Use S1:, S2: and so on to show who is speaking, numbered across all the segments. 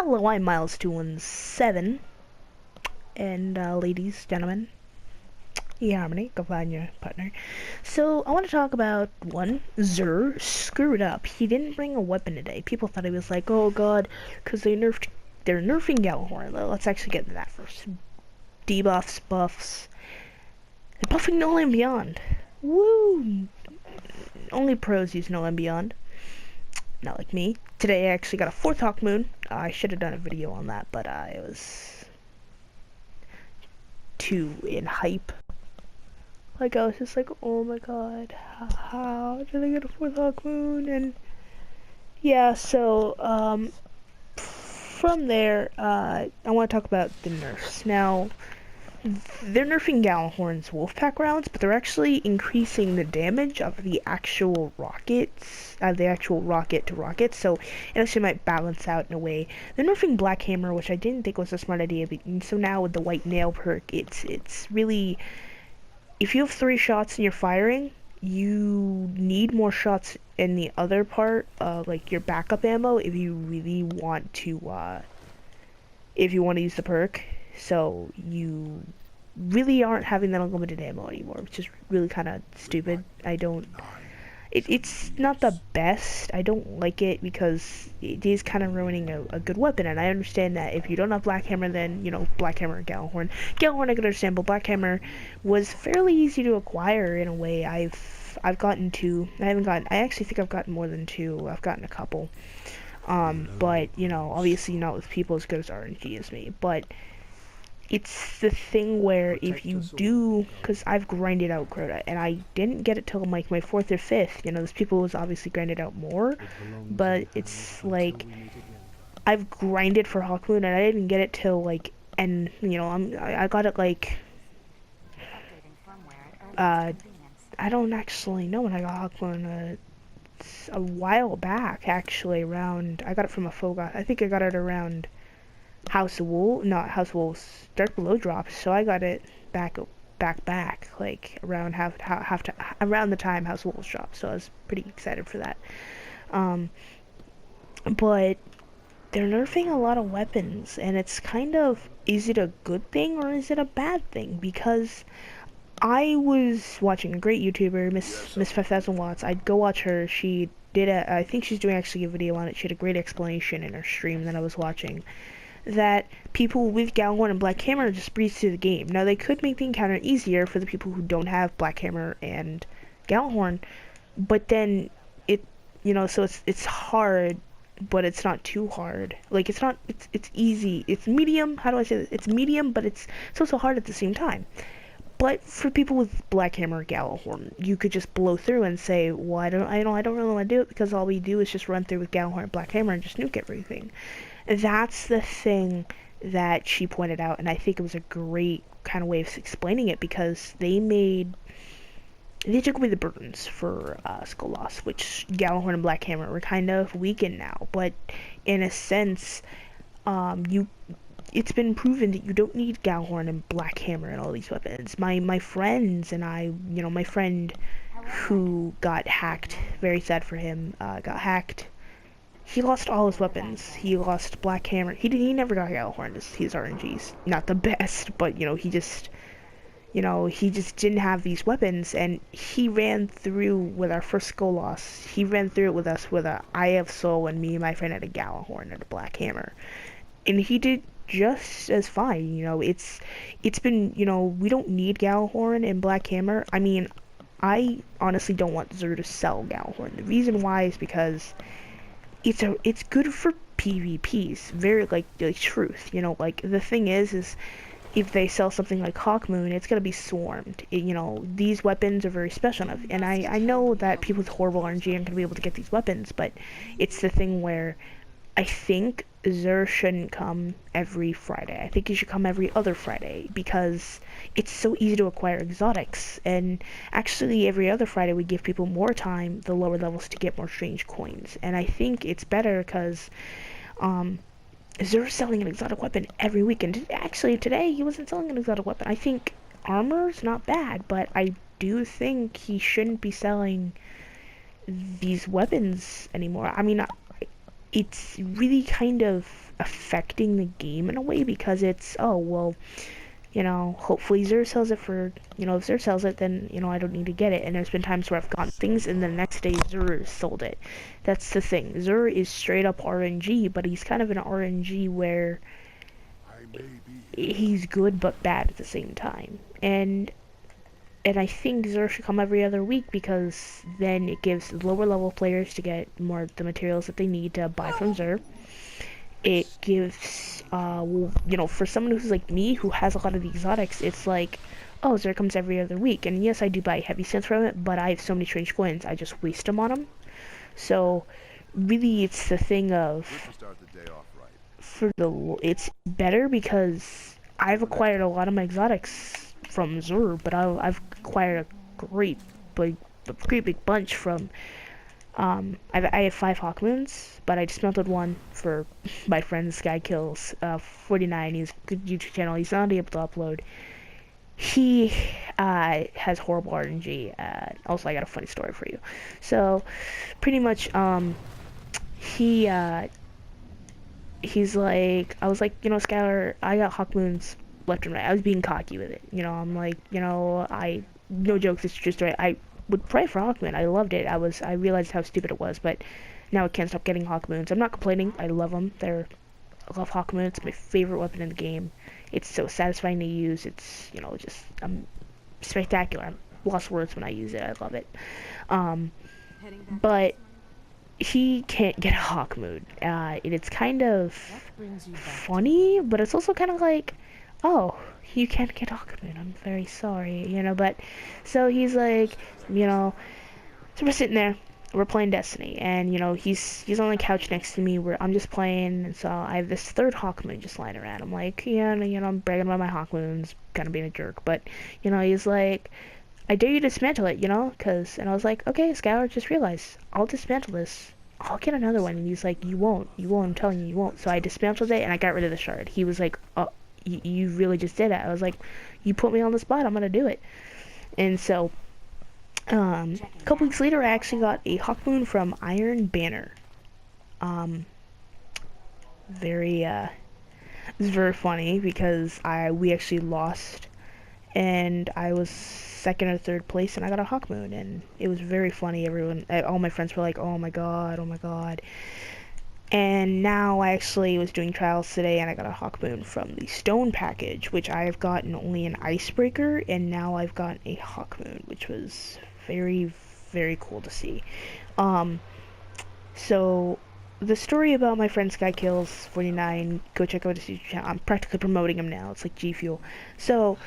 S1: Hello, I'm Miles217, and ladies, gentlemen, eHarmony, go find your partner. So, I want to talk about, one, Xur screwed up. He didn't bring a weapon today. People thought he was like, oh god, because they're nerfing Gjallarhorn. Let's actually get into that first. Debuffs, buffs, and buffing No Land Beyond. Woo! Only pros use No Land Beyond. Not like me. Today I actually got a 4th Hawkmoon. I should have done a video on that, but it was too in hype. Like, I was just like, oh my god, how did I get a 4th Hawkmoon? And yeah, so from there, I want to talk about the nerfs. Now, they're nerfing Gjallarhorn's Wolfpack rounds, but they're actually increasing the damage of the actual rockets, the actual rocket to rocket, so it actually might balance out in a way. They're nerfing Black Hammer, which I didn't think was a smart idea, but so now with the White Nail perk, it's really, if you have 3 shots and you're firing, you need more shots in the other part, like your backup ammo, if you really want to, use the perk. So you really aren't having that unlimited ammo anymore, which is really kind of stupid. It's not the best. I don't like it because it is kind of ruining a good weapon, and I understand that if you don't have Black Hammer, then, Black Hammer and Gjallarhorn. Gjallarhorn I can understand, but Black Hammer was fairly easy to acquire in a way. I've gotten 2. I actually think I've gotten more than 2. I've gotten a couple. But, obviously not with people as good as RNG as me, but it's the thing where if you do, because I've grinded out Crota, and I didn't get it till like my 4th or 5th, there's people who's obviously grinded out more, but it's like, I've grinded for Hawkmoon, and I didn't get it till like, and, I got it like, I don't actually know when I got Hawkmoon, it's a while back, actually, around, I got it from a Fogot, I think I got it around House of Wolves, Dark Below drops, so I got it back, like around around the time House of Wolves dropped, so I was pretty excited for that. But they're nerfing a lot of weapons, and it's kind of, is it a good thing or is it a bad thing? Because I was watching a great YouTuber, Miss 5000 Watts. I'd go watch her. She did I think she's doing actually a video on it. She had a great explanation in her stream that I was watching, that people with Gjallarhorn and Black Hammer just breeze through the game. Now, they could make the encounter easier for the people who don't have Black Hammer and Gjallarhorn, but then so it's hard, but it's not too hard. Like, it's easy. It's medium. How do I say this? It's medium, but it's also hard at the same time. But for people with Black Hammer or Gjallarhorn, you could just blow through and say, well, I don't really want to do it because all we do is just run through with Gjallarhorn and Black Hammer and just nuke everything. That's the thing that she pointed out, and I think it was a great kind of way of explaining it, because they took away the burdens for Skull Loss, which Gjallarhorn and Black Hammer were kind of weakened now, but in a sense, it's been proven that you don't need Gjallarhorn and Black Hammer and all these weapons. My friends and I, my friend who got hacked, very sad for him, got hacked. He lost all his weapons. He lost Black Hammer. He never got Gjallarhorn. His RNG's not the best, but he just didn't have these weapons, and he ran through with our first Skull Loss. He ran through it with us with a Eye of Soul, and me and my friend had a Gjallarhorn and a Black Hammer, and he did just as fine. It's been, we don't need Gjallarhorn and Black Hammer. I mean, I honestly don't want Xur to sell Gjallarhorn. The reason why is because it's good for PvPs, very like truth, like the thing is if they sell something like Hawkmoon, it's gonna be swarmed. These weapons are very special enough, and I know that people with horrible RNG aren't gonna be able to get these weapons, but it's the thing where I think Xur shouldn't come every Friday. I think he should come every other Friday, because it's so easy to acquire exotics, and actually every other Friday we give people more time, the lower levels, to get more strange coins, and I think it's better because Xur's selling an exotic weapon every week, and actually today he wasn't selling an exotic weapon. I think armor's not bad, but I do think he shouldn't be selling these weapons anymore. I mean, it's really kind of affecting the game in a way, because it's, oh, well, hopefully Zur sells it for, if Zur sells it, then, I don't need to get it. And there's been times where I've gotten things and the next day Zur sold it. That's the thing. Zur is straight up RNG, but he's kind of an RNG where he's good but bad at the same time. And I think Zur should come every other week, because then it gives lower level players to get more of the materials that they need to buy from Zur. It gives, for someone who's like me, who has a lot of the exotics, it's like, oh, Zur comes every other week. And yes, I do buy heavy sense from it, but I have so many strange coins, I just waste them on them. So, really, it's the thing of, it's better because I've acquired a lot of my exotics from Zur, but I've acquired a great big bunch from, I have 5 Hawkmoons, but I dismantled one for my friend skykills49. He's a good YouTube channel. He's not able to upload. He has horrible RNG. Also, I got a funny story for you. So, pretty much, he's like, I was like, Skylar, I got Hawkmoons left and right. I was being cocky with it. I'm like, no jokes, it's just right. I would pray for Hawkmoon. I loved it. I realized how stupid it was, but now I can't stop getting Hawkmoons. I'm not complaining. I love them. I love Hawkmoon. It's my favorite weapon in the game. It's so satisfying to use. It's, just spectacular. I'm lost words when I use it. I love it. But he can't get a Hawkmoon. And it's kind of funny, but it's also kind of like, oh, you can't get Hawkmoon, I'm very sorry, but, so he's like, so we're sitting there, we're playing Destiny, and, he's on the couch next to me, where I'm just playing, and so I have this third Hawkmoon just lying around. I'm like, yeah, I'm bragging about my Hawkmoons, kind of being a jerk, but, he's like, I dare you to dismantle it, and I was like, okay, Skylar, just realize, I'll dismantle this, I'll get another one, and he's like, you won't, I'm telling you, you won't. So I dismantled it, and I got rid of the shard. He was like, oh, you really just did it. I was like, you put me on the spot, I'm gonna do it. And so, a couple weeks later, I actually got a Hawkmoon from Iron Banner. It was very funny, because we actually lost, and I was second or third place, and I got a Hawkmoon, and it was very funny. All my friends were like, oh my god, oh my god. And now I actually was doing trials today, and I got a Hawkmoon from the Stone package, which I have gotten only an Icebreaker, and now I've gotten a Hawkmoon, which was very, very cool to see. So the story about my friend skykills49, go check out his YouTube channel. I'm practically promoting him now. It's like G Fuel. So,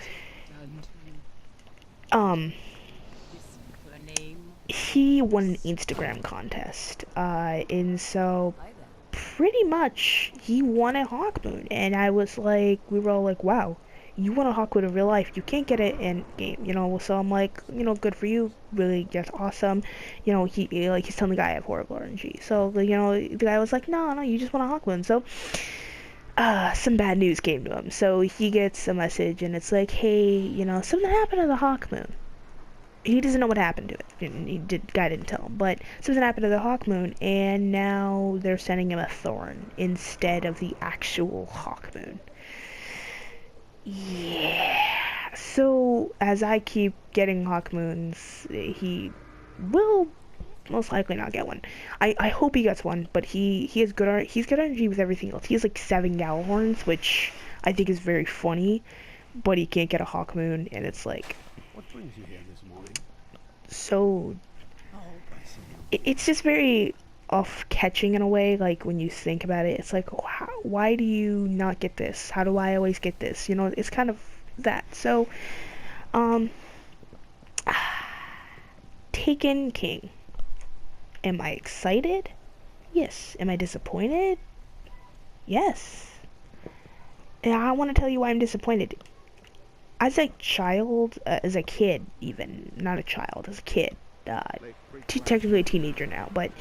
S1: he won an Instagram contest, and so pretty much he won a Hawkmoon, and I was like, we were all like, wow, you won a Hawkmoon in real life, you can't get it in game, so I'm like, good for you, really, that's awesome. He's telling the guy I have horrible RNG, so, the guy was like, no, you just won a Hawkmoon. So, some bad news came to him, so he gets a message, and it's like, hey, something happened to the Hawkmoon. He doesn't know what happened to it. Guy didn't tell him, but something happened to the Hawkmoon, and now they're sending him a Thorn instead of the actual Hawkmoon. Yeah. So as I keep getting Hawkmoons, he will most likely not get one. I hope he gets one, but he's good energy with everything else. He has like 7 Gjallarhorns, which I think is very funny, but he can't get a Hawkmoon, and it's like,
S2: what brings you here this morning?
S1: So it's just very off-catching in a way, like when you think about it. It's like, why do you not get this? How do I always get this? It's kind of that. So, Taken King. Am I excited? Yes. Am I disappointed? Yes. And I want to tell you why I'm disappointed. As a child, as a kid even, not a child, as a kid, technically a teenager now, but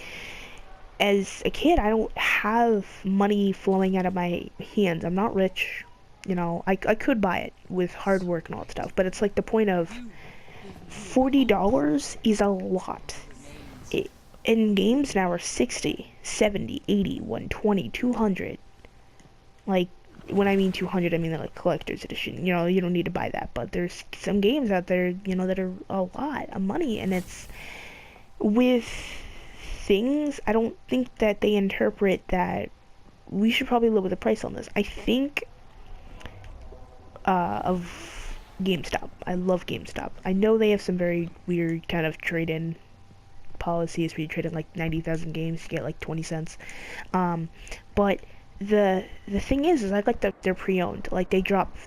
S1: as a kid, I don't have money flowing out of my hands. I'm not rich, I could buy it with hard work and all that stuff, but it's like the point of $40 is a lot. And games now are 60, 70, 80, 120, 200. Like, when I mean 200, I mean like collector's edition. You know, you don't need to buy that, but there's some games out there, you know, that are a lot of money, and it's with things. I don't think that they interpret that we should probably lower the price on this. I think of GameStop. I love GameStop. I know they have some very weird kind of trade-in policies where you trade in like 90,000 games, you get like 20 cents. But the thing is I like that they're pre-owned. Like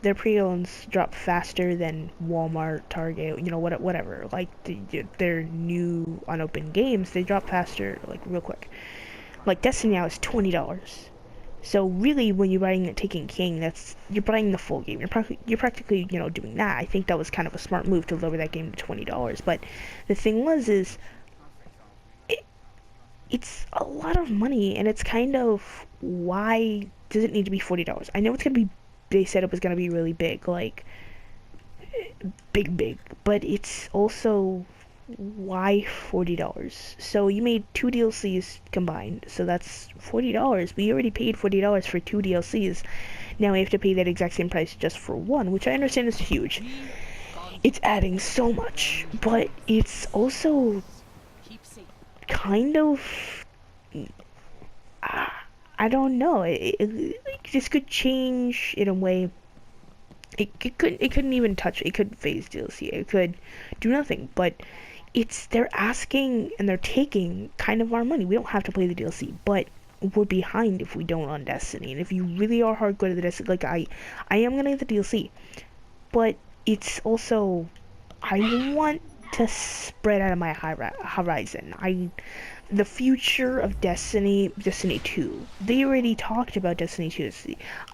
S1: their pre-owns drop faster than Walmart, Target, you know, whatever. Like their new unopened games, they drop faster, like real quick. Like Destiny now is $20. So really, when you're buying Taken King, you're buying the full game. You're practically, you know, doing that. I think that was kind of a smart move to lower that game to $20. But the thing is it's a lot of money, and it's kind of, why does it need to be $40? I know it's gonna be. They said it was gonna be really big, like big, but it's also, why $40? So you made 2 DLCs combined, so that's $40. We already paid $40 for 2 DLCs. Now we have to pay that exact same price just for one, which I understand is huge. It's adding so much, but it's also kind of, I don't know. This could change in a way. It couldn't even touch. It could phase DLC. It could do nothing. But they're asking and they're taking kind of our money. We don't have to play the DLC, but we're behind if we don't on Destiny. And if you really are hardcore to the Destiny, like I am gonna get the DLC, but it's also, I want to spread out of my horizon. The future of Destiny 2. They already talked about Destiny 2.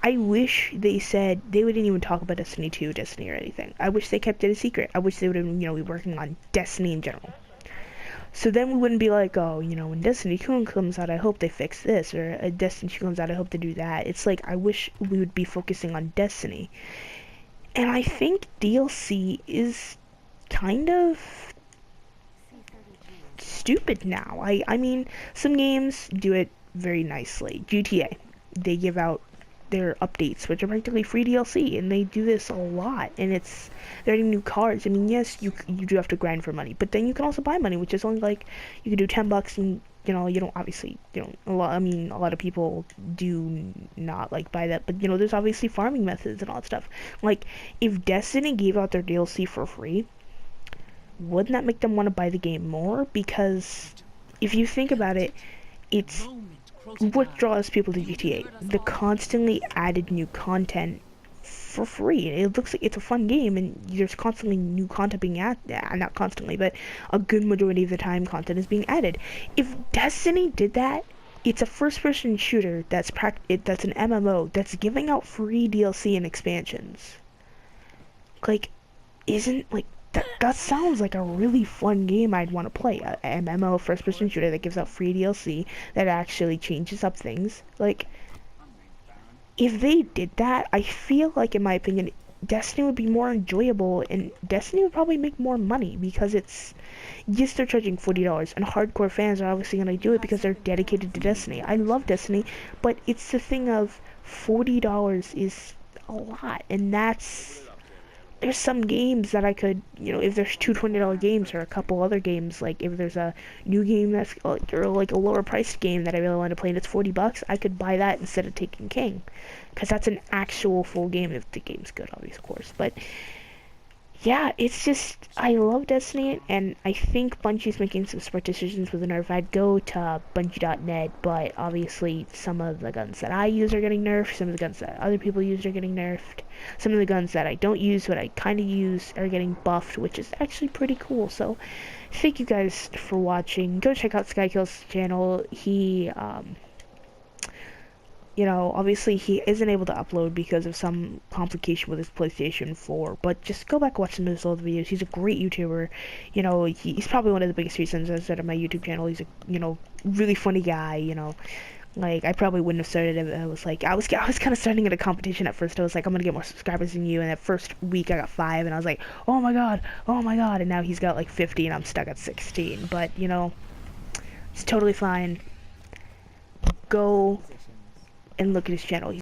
S1: I wish they said they wouldn't even talk about Destiny 2, Destiny or anything. I wish they kept it a secret. I wish they would have, you know, be working on Destiny in general. So then we wouldn't be like, oh, you know, when Destiny 2 comes out, I hope they fix this, or Destiny 2 comes out, I hope they do that. It's like, I wish we would be focusing on Destiny. And I think DLC is kind of stupid now. I mean, some games do it very nicely. GTA, they give out their updates, which are practically free DLC, and they do this a lot. And they're adding new cars. I mean, yes, you do have to grind for money, but then you can also buy money, which is only like, you can do $10, and you know, you don't obviously, you know, a lot of people do not like buy that, but you know, there's obviously farming methods and all that stuff. Like, if Destiny gave out their DLC for free, wouldn't that make them want to buy the game more? Because if you think about it, it's what draws people to GTA. The constantly added new content for free. It looks like it's a fun game, and there's constantly new content being not constantly, but a good majority of the time content is being added. If Destiny did that, it's a first-person shooter that's an MMO that's giving out free DLC and expansions. Like, isn't, like, that sounds like a really fun game I'd want to play. A MMO first-person shooter that gives out free DLC that actually changes up things. Like, if they did that, I feel like, in my opinion, Destiny would be more enjoyable, and Destiny would probably make more money, because yes, they're charging $40, and hardcore fans are obviously going to do it because they're dedicated to Destiny. I love Destiny, but it's the thing of $40 is a lot, and there's some games that I could, you know, if there's two $20 games or a couple other games, like if there's a new game that's or like a lower priced game that I really want to play and it's $40, I could buy that instead of Taken King, because that's an actual full game if the game's good, obviously, of course. But yeah, it's just, I love Destiny, and I think Bungie's making some smart decisions with the nerf. I'd go to Bungie.net, but obviously some of the guns that I use are getting nerfed, some of the guns that other people use are getting nerfed, some of the guns that I don't use, but I kind of use, are getting buffed, which is actually pretty cool. So thank you guys for watching. Go check out skykills' channel. He, you know, obviously he isn't able to upload because of some complication with his PlayStation 4, but just go back and watch some of his old videos. He's a great YouTuber. You know, he's probably one of the biggest reasons I started my YouTube channel. He's a, you know, really funny guy, you know. Like, I probably wouldn't have started it. I was like, I was kind of starting in a competition at first. I was like, I'm gonna get more subscribers than you, and that first week I got 5, and I was like, oh my god, and now he's got like 50, and I'm stuck at 16. But, you know, it's totally fine. Go and look at his channel.